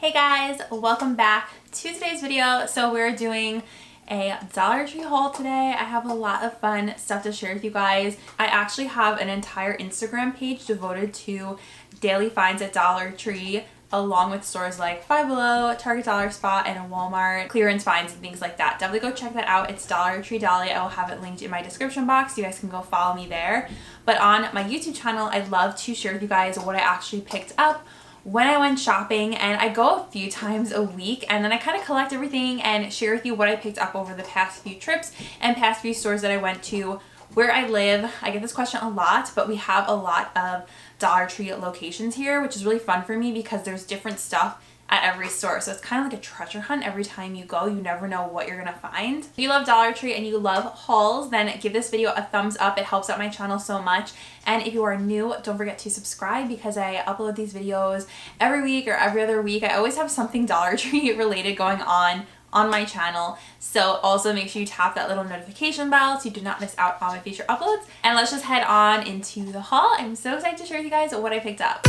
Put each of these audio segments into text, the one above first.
Hey guys, welcome back to today's video. So we're doing a Dollar Tree haul today. I have a lot of fun stuff to share with you guys. I actually have an entire Instagram page devoted to daily finds at Dollar Tree, along with stores like Five Below, Target Dollar Spot, and Walmart, clearance finds and things like that. Definitely go check that out. It's Dollar Tree Dolly. I will have it linked in my description box. You guys can go follow me there. But on my YouTube channel, I'd love to share with you guys what I actually picked up when I went shopping, and I go a few times a week, and then I kind of collect everything and share with you what I picked up over the past few trips and past few stores that I went to where I live. I get this question a lot, but we have a lot of Dollar Tree locations here, which is really fun for me because there's different stuff at every store. So it's kind of like a treasure hunt. Every time you go, you never know what you're gonna find. If you love Dollar Tree and you love hauls, then give this video a thumbs up. It helps out my channel so much. And if you are new, don't forget to subscribe because I upload these videos every week or every other week. I always have something Dollar Tree related going on my channel. So also make sure you tap that little notification bell so you do not miss out on my future uploads. And let's just head on into the haul. I'm so excited to share with you guys what I picked up.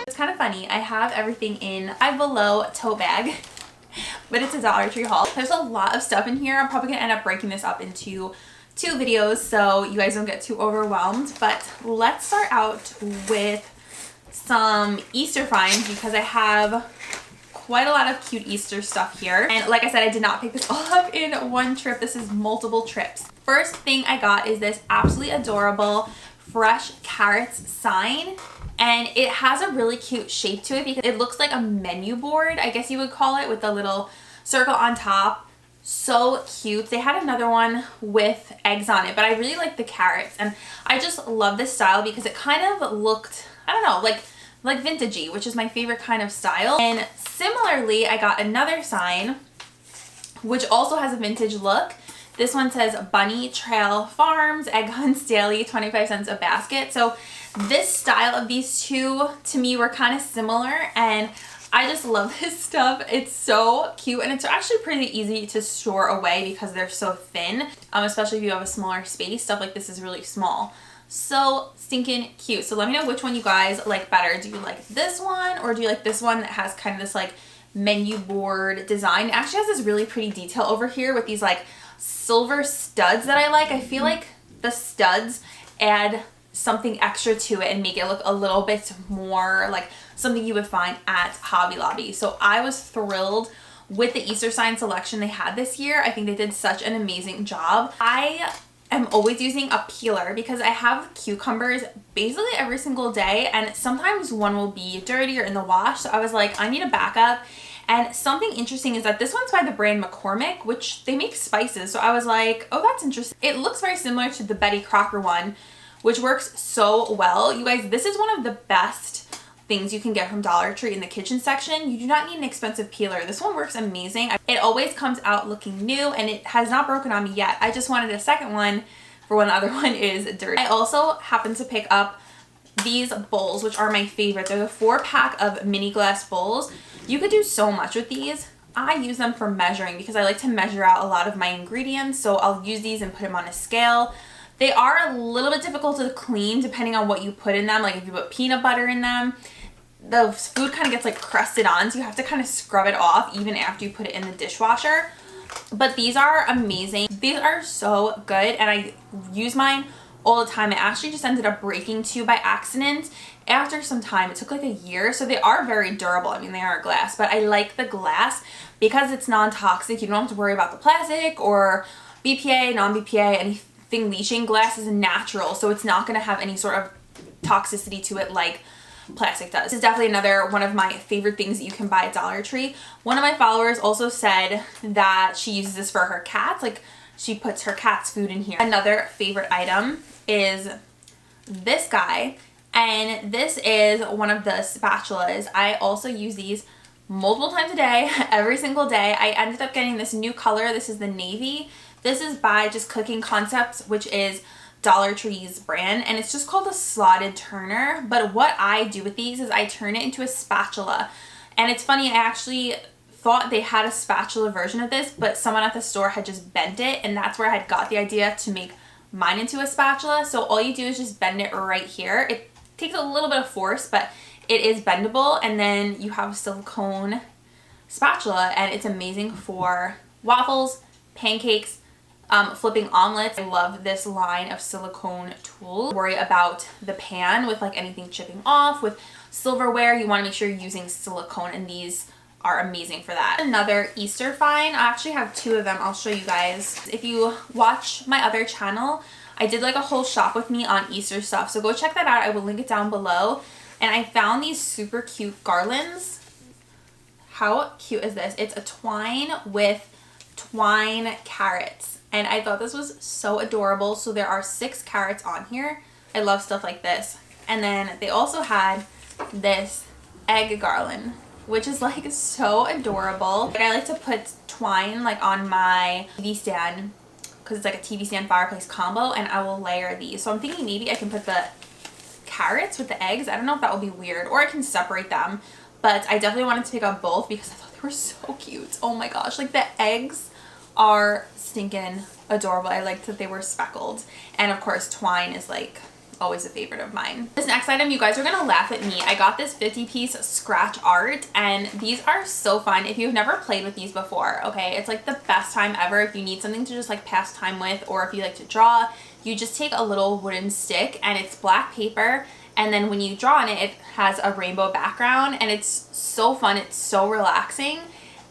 It's kind of funny. I have everything in Five Below tote bag, but it's a Dollar Tree haul. There's a lot of stuff in here. I'm probably gonna end up breaking this up into two videos so you guys don't get too overwhelmed. But let's start out with some Easter finds because I have quite a lot of cute Easter stuff here. And like I said, I did not pick this all up in one trip. This is multiple trips. First thing I got is this absolutely adorable fresh carrots sign. And it has a really cute shape to it because it looks like a menu board, I guess you would call it, with the little circle on top. So cute. They had another one with eggs on it, but I really like the carrots. And I just love this style because it kind of looked, I don't know, like vintagey, which is my favorite kind of style. And similarly, I got another sign, which also has a vintage look. This one says Bunny Trail Farms, Egg Hunts Daily, 25 cents a basket. So this style of these two to me were kind of similar, and I just love this stuff. It's so cute, and it's actually pretty easy to store away because they're so thin, especially if you have a smaller space. Stuff like this is really small. So stinking cute. So let me know which one you guys like better. Do you like this one, or do you like this one that has kind of this like menu board design? It actually has this really pretty detail over here with these like silver studs that I like. I feel like the studs add something extra to it and make it look a little bit more like something you would find at Hobby Lobby. So I was thrilled with the Easter sign selection they had this year. I think they did such an amazing job. I am always using a peeler because I have cucumbers basically every single day, and sometimes one will be dirty or in the wash. So I was like, I need a backup. And something interesting is that this one's by the brand McCormick, which they make spices. So I was like, oh, that's interesting. It looks very similar to the Betty Crocker one, which works so well. You guys, this is one of the best things you can get from Dollar Tree in the kitchen section. You do not need an expensive peeler. This one works amazing. It always comes out looking new, and it has not broken on me yet. I just wanted a second one for when the other one is dirty. I also happened to pick up these bowls, which are my favorite. They're the 4-pack of mini glass bowls. You could do so much with these. I use them for measuring because I like to measure out a lot of my ingredients. So I'll use these and put them on a scale. They are a little bit difficult to clean depending on what you put in them. Like if you put peanut butter in them, the food kind of gets like crusted on, so you have to kind of scrub it off even after you put it in the dishwasher. But these are amazing. These are so good, and I use mine all the time. I actually just ended up breaking 2 by accident after some time. It took like a year, so they are very durable. I mean, they are glass, but I like the glass because it's non-toxic. You don't have to worry about the plastic or BPA, non-BPA, anything leaching. Glass is natural, so it's not going to have any sort of toxicity to it like plastic does. This is definitely another one of my favorite things that you can buy at Dollar Tree. One of my followers also said that she uses this for her cats. Like, she puts her cat's food in here. Another favorite item is this guy, and this is one of the spatulas. I also use these multiple times a day, every single day. I ended up getting this new color. This is the navy. This is by Just Cooking Concepts, which is Dollar Tree's brand, and it's just called a slotted turner. But what I do with these is I turn it into a spatula. And it's funny, I actually thought they had a spatula version of this, but someone at the store had just bent it, and that's where I had got the idea to make mine into a spatula. So all you do is just bend it right here. It takes a little bit of force, but it is bendable, and then you have a silicone spatula, and it's amazing for waffles, pancakes, flipping omelets. I love this line of silicone tools. Worry about the pan with like anything chipping off. With silverware, you want to make sure you're using silicone, and these are amazing for that. Another Easter find. I actually have two of them. I'll show you guys. If you watch my other channel, I did like a whole shop with me on Easter stuff, so go check that out. I will link it down below. And I found these super cute garlands. How cute is this? It's a twine with twine carrots, and I thought this was so adorable. So there are 6 carrots on here. I love stuff like this. And then they also had this egg garland, which is like so adorable. I like to put twine like on my TV stand because it's like a TV stand fireplace combo, and I will layer these. So I'm thinking maybe I can put the carrots with the eggs. I don't know if that will be weird, or I can separate them, but I definitely wanted to pick up both because I thought they were so cute. Oh my gosh, like the eggs are stinking adorable. I liked that they were speckled, and of course twine is like always a favorite of mine. This next item, you guys are gonna laugh at me. I got this 50-piece scratch art, and these are so fun. If you've never played with these before, okay, it's like the best time ever. If you need something to just like pass time with, or if you like to draw, you just take a little wooden stick, and it's black paper, and then when you draw on it, it has a rainbow background, and it's so fun. It's so relaxing,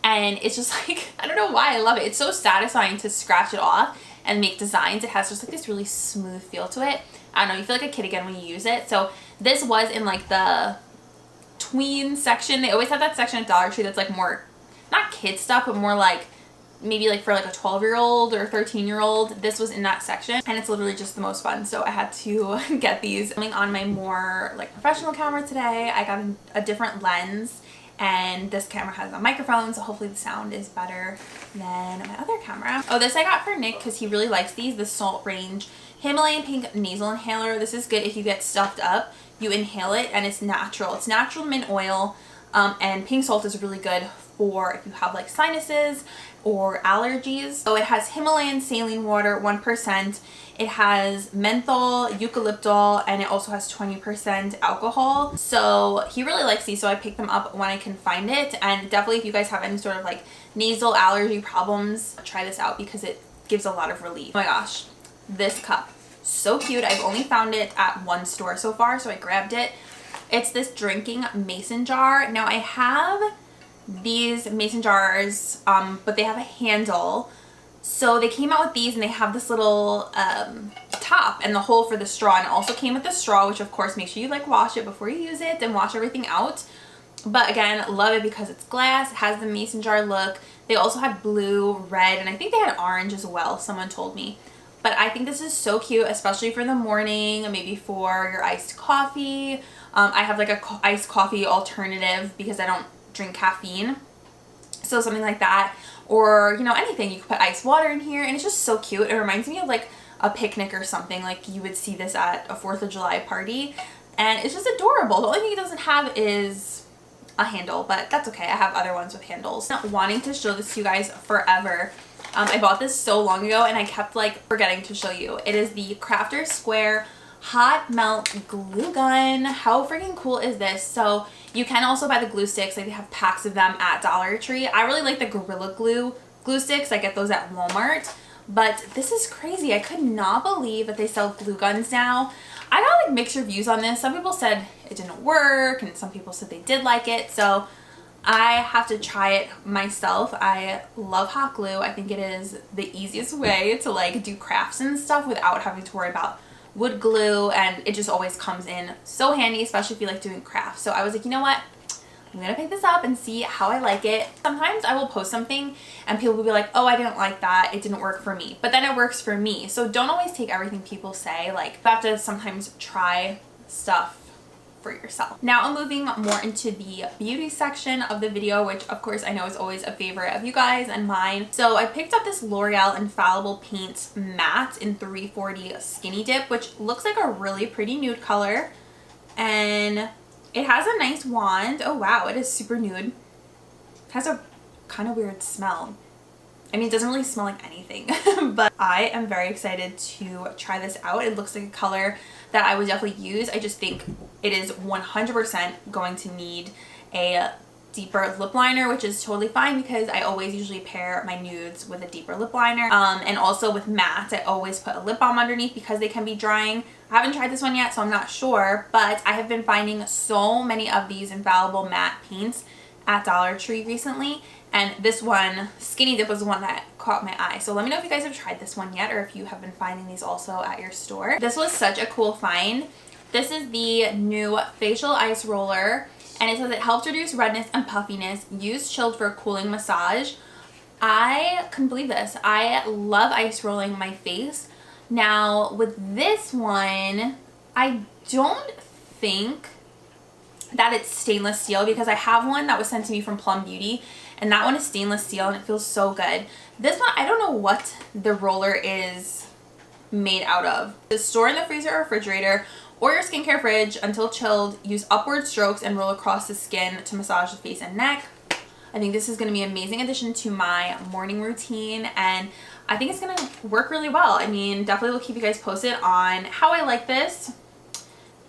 and it's just like, I don't know why I love it. It's so satisfying to scratch it off and make designs. It has just like this really smooth feel to it. I don't know, you feel like a kid again when you use it. So this was in like the tween section. They always have that section at Dollar Tree that's like more, not kid stuff, but more like maybe like for like a 12-year-old or 13-year-old. This was in that section, and it's literally just the most fun. So I had to get these. Coming on my more like professional camera today, I got a different lens, and this camera has a microphone, so hopefully the sound is better than my other camera. Oh, this I got for Nick because he really likes these, the Salt Range Himalayan Pink Nasal Inhaler. This is good if you get stuffed up. You inhale it, and it's natural. It's natural mint oil, and pink salt is really good for if you have like sinuses or allergies. So it has Himalayan saline water, 1%. It has menthol, eucalyptol, and it also has 20% alcohol. So he really likes these, so I pick them up when I can find it. And definitely if you guys have any sort of like nasal allergy problems, try this out because it gives a lot of relief. Oh my gosh, this cup, so cute. I've only found it at one store so far, so I grabbed it. It's this drinking mason jar. Now I have these mason jars, but they have a handle. So they came out with these, and they have this little top and the hole for the straw, and it also came with the straw, which of course make sure you like wash it before you use it and wash everything out. But again, love it because it's glass. It has the mason jar look. They also had blue, red, and I think they had orange as well, someone told me. But I think this is so cute, especially for the morning, maybe for your iced coffee. I have like a iced coffee alternative because I don't drink caffeine. So something like that, or you know, anything. You could put ice water in here, and it's just so cute. It reminds me of like a picnic or something. Like you would see this at a 4th of July party, and it's just adorable. The only thing it doesn't have is a handle, but that's okay. I have other ones with handles. Not wanting to show this to you guys forever. I bought this so long ago, and I kept like forgetting to show you. It is the Crafter Square Hot Melt Glue Gun. How freaking cool is this? So you can also buy the glue sticks. Like they have packs of them at Dollar Tree. I really like the Gorilla Glue glue sticks. I get those at Walmart. But this is crazy. I could not believe that they sell glue guns now. I got like mixed reviews on this. Some people said it didn't work, and some people said they did like it. So I have to try it myself. I love hot glue. I think it is the easiest way to like do crafts and stuff without having to worry about wood glue, and it just always comes in so handy, especially if you like doing crafts. So I was like, you know what? I'm gonna pick this up and see how I like it. Sometimes I will post something and people will be like, oh, I didn't like that, it didn't work for me, but then it works for me. So don't always take everything people say. Like you have to sometimes try stuff for yourself. Now I'm moving more into the beauty section of the video, which of course I know is always a favorite of you guys and mine. So I picked up this L'Oreal Infallible Paint Matte in 340 Skinny Dip, which looks like a really pretty nude color, and it has a nice wand. Oh wow, it is super nude. It has a kind of weird smell. I mean, it doesn't really smell like anything, but I am very excited to try this out. It looks like a color that I would definitely use. I just think it is 100% going to need a deeper lip liner, which is totally fine because I always usually pair my nudes with a deeper lip liner. And also with mattes, I always put a lip balm underneath because they can be drying. I haven't tried this one yet, so I'm not sure, but I have been finding so many of these infallible matte paints at Dollar Tree recently, and this one, Skinny Dip, was the one that caught my eye. So let me know if you guys have tried this one yet, or if you have been finding these also at your store. This was such a cool find. This is the new facial ice roller, and it says it helps reduce redness and puffiness. Use chilled for a cooling massage. I couldn't believe this. I love ice rolling my face. Now with this one, I don't think that it's stainless steel, because I have one that was sent to me from Plum Beauty, and that one is stainless steel and it feels so good. This one, I don't know what the roller is made out of. Store in the freezer or refrigerator or your skincare fridge until chilled. Use upward strokes and roll across the skin to massage the face and neck. I think this is going to be an amazing addition to my morning routine, and I think it's going to work really well. I mean, definitely will keep you guys posted on how I like this,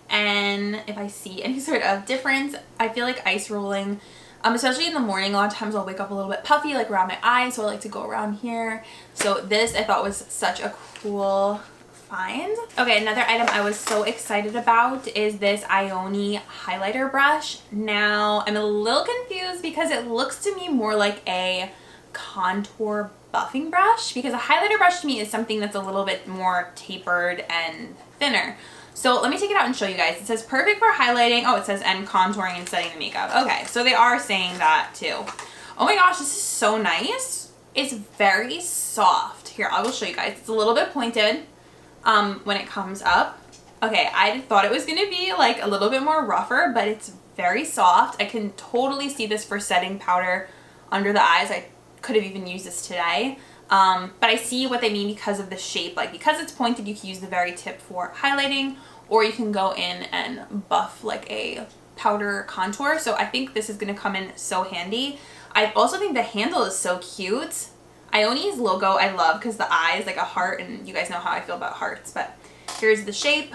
and if I see any sort of difference. I feel like ice rolling, especially in the morning, a lot of times I'll wake up a little bit puffy, like around my eyes, so I like to go around here. So this I thought was such a cool find. Okay, another item I was so excited about is this Ioni highlighter brush. Now I'm a little confused because it looks to me more like a contour buffing brush, because a highlighter brush to me is something that's a little bit more tapered and thinner. So let me take it out and show you guys. It says perfect for highlighting. Oh, it says and contouring and setting the makeup. Okay, so they are saying that too. Oh my gosh, this is so nice. It's very soft. Here, I will show you guys. It's a little bit pointed when it comes up. Okay, I thought it was gonna be like a little bit more rougher, but it's very soft. I can totally see this for setting powder under the eyes. I could have even used this today. But I see what they mean because of the shape. Like, because it's pointed, you can use the very tip for highlighting, or you can go in and buff like a powder contour. So I think this is going to come in so handy. I also think the handle is so cute. Ioni's logo I love because the eye is like a heart, and you guys know how I feel about hearts. But here's the shape.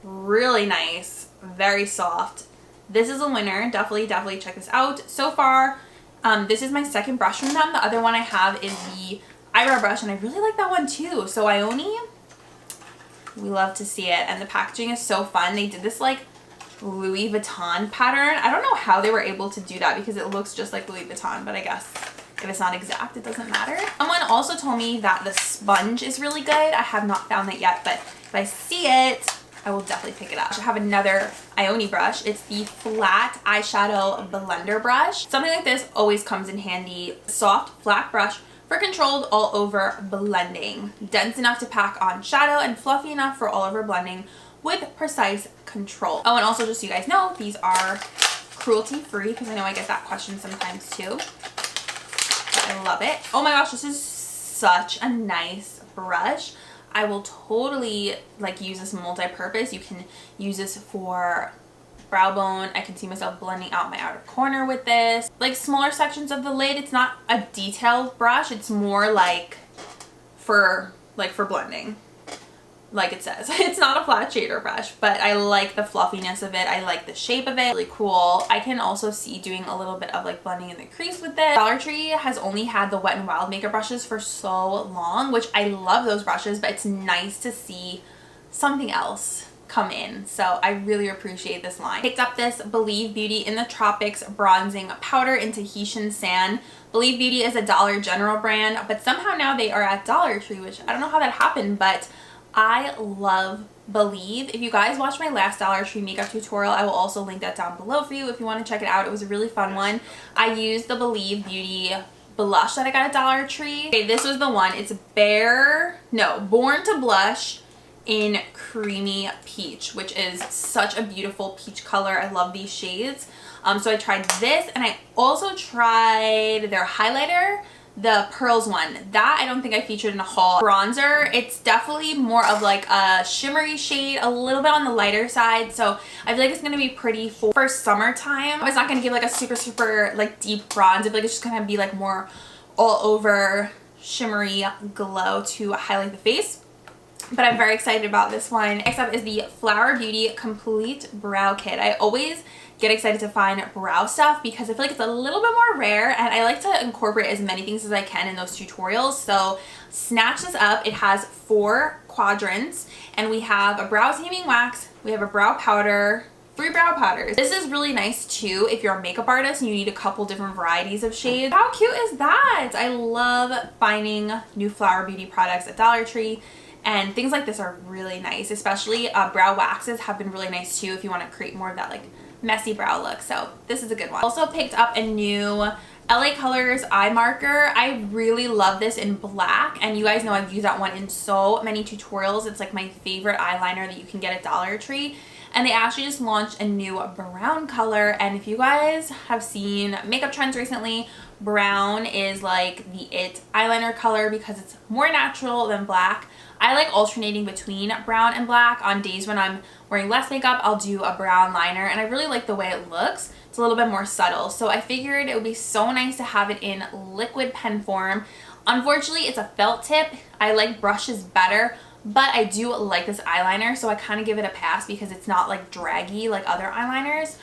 Really nice. Very soft. This is a winner. Definitely check this out. So far, this is my second brush from them. The other one I have is the eyebrow brush, and I really like that one too. So Ioni, we love to see it, and the packaging is so fun. They did this like Louis Vuitton pattern. I don't know how they were able to do that because it looks just like Louis Vuitton, but I guess if it's not exact, it doesn't matter. Someone also told me that the sponge is really good. I have not found that yet, but if I see it, I will definitely pick it up. I have another Ioni brush. It's the flat eyeshadow blender brush. Something like this always comes in handy. Soft, flat brush for controlled all over blending. Dense enough to pack on shadow and fluffy enough for all over blending with precise control. Oh, and also just so you guys know, these are cruelty free, because I know I get that question sometimes too. But I love it. Oh my gosh, this is such a nice brush. I will totally like use this multi-purpose. You can use this for brow bone. I can see myself blending out my outer corner with this. Like smaller sections of the lid. It's not a detailed brush. It's more like for blending. Like it says. It's not a flat shader brush, but I like the fluffiness of it. I like the shape of it. Really cool. I can also see doing a little bit of like blending in the crease with it. Dollar Tree has only had the Wet n Wild makeup brushes for so long, which I love those brushes, but it's nice to see something else come in. So I really appreciate this line. Picked up this Believe Beauty in the Tropics bronzing powder in Tahitian sand. Believe Beauty is a Dollar General brand, but somehow now they are at Dollar Tree, which I don't know how that happened, but I love Believe. If you guys watched my last Dollar Tree makeup tutorial, I will also link that down below for you if you want to check it out. It was a really fun one. I used the Believe Beauty blush that I got at Dollar Tree. Okay, this was the one. It's Born to Blush in Creamy Peach, which is such a beautiful peach color. I love these shades. So I tried this, and I also tried their highlighter, the Pearls one. That I don't think I featured in a haul. Bronzer, it's definitely more of like a shimmery shade, a little bit on the lighter side, so I feel like it's gonna be pretty for summertime. It's not gonna give like a super like deep bronze. I feel like it's just gonna be like more all over shimmery glow to highlight the face. But I'm very excited about this one. Next up is the Flower Beauty Complete Brow Kit. I always get excited to find brow stuff because I feel like it's a little bit more rare, and I like to incorporate as many things as I can in those tutorials. So snatch this up. It has 4 quadrants, and we have a brow taming wax, we have a brow powder, 3 brow powders. This is really nice too if you're a makeup artist and you need a couple different varieties of shades. How cute is that? I love finding new Flower Beauty products at Dollar Tree. And things like this are really nice, especially brow waxes have been really nice too if you want to create more of that like messy brow look. So this is a good one. Also picked up a new LA Colors eye marker. I really love this in black, and you guys know I've used that one in so many tutorials. It's like my favorite eyeliner that you can get at Dollar Tree. And they actually just launched a new brown color, and if you guys have seen makeup trends recently, brown is like the it eyeliner color because it's more natural than black. I like alternating between brown and black. On days when I'm wearing less makeup, I'll do a brown liner, and I really like the way it looks. It's a little bit more subtle, so I figured it would be so nice to have it in liquid pen form. Unfortunately, it's a felt tip. I like brushes better, but I do like this eyeliner, so I kind of give it a pass because it's not like draggy like other eyeliners.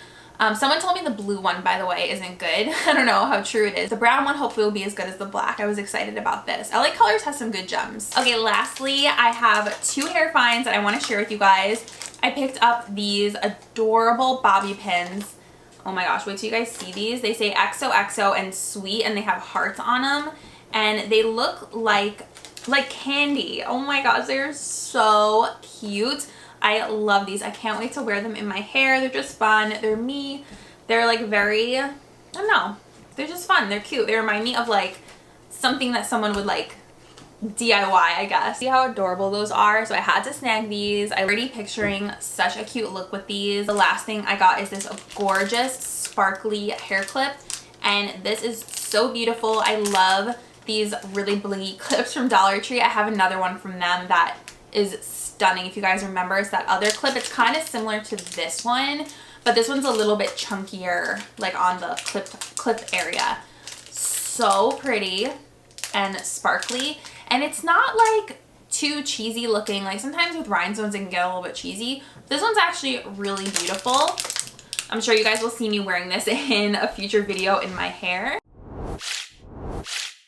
Someone told me the blue one, by the way, isn't good. I don't know how true it is. The brown one hopefully will be as good as the black. I was excited about this. LA Colors has some good gems. Okay, lastly, I have 2 hair finds that I want to share with you guys. I picked up these adorable bobby pins. Oh my gosh, wait till you guys see these. They say XOXO and sweet, and they have hearts on them, and they look like candy. Oh my gosh, they're so cute. I love these. I can't wait to wear them in my hair. They're just fun. They're me. They're like very, I don't know. They're just fun. They're cute. They remind me of like something that someone would like DIY, I guess. See how adorable those are? So I had to snag these. I'm already picturing such a cute look with these. The last thing I got is this gorgeous sparkly hair clip, and this is so beautiful. I love these really blingy clips from Dollar Tree. I have another one from them that is stunning. If you guys remember, it's that other clip. It's kind of similar to this one, but this one's a little bit chunkier, like on the clip area. So pretty and sparkly, and it's not like too cheesy looking. Like sometimes with rhinestones it can get a little bit cheesy. This one's actually really beautiful. I'm sure you guys will see me wearing this in a future video in my hair.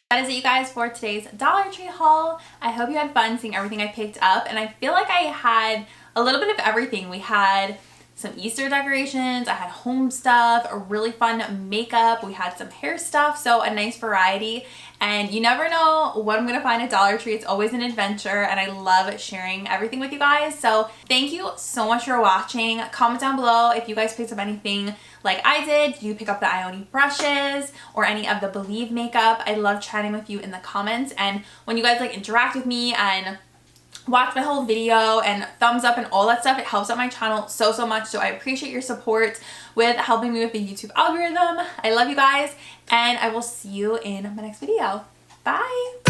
That is it, you guys, for today's Dollar Tree haul. I hope you had fun seeing everything I picked up, and I feel like I had a little bit of everything. We had some Easter decorations, I had home stuff, a really fun makeup, we had some hair stuff, so a nice variety. And you never know what I'm gonna find at Dollar Tree. It's always an adventure, and I love sharing everything with you guys. So thank you so much for watching. Comment down below if you guys picked up anything like I did. Did you pick up the Ioni brushes or any of the Believe makeup? I love chatting with you in the comments, and when you guys like interact with me and watch my whole video and thumbs up and all that stuff, it helps out my channel so much. So I appreciate your support with helping me with the YouTube algorithm. I love you guys, and I will see you in my next video. Bye.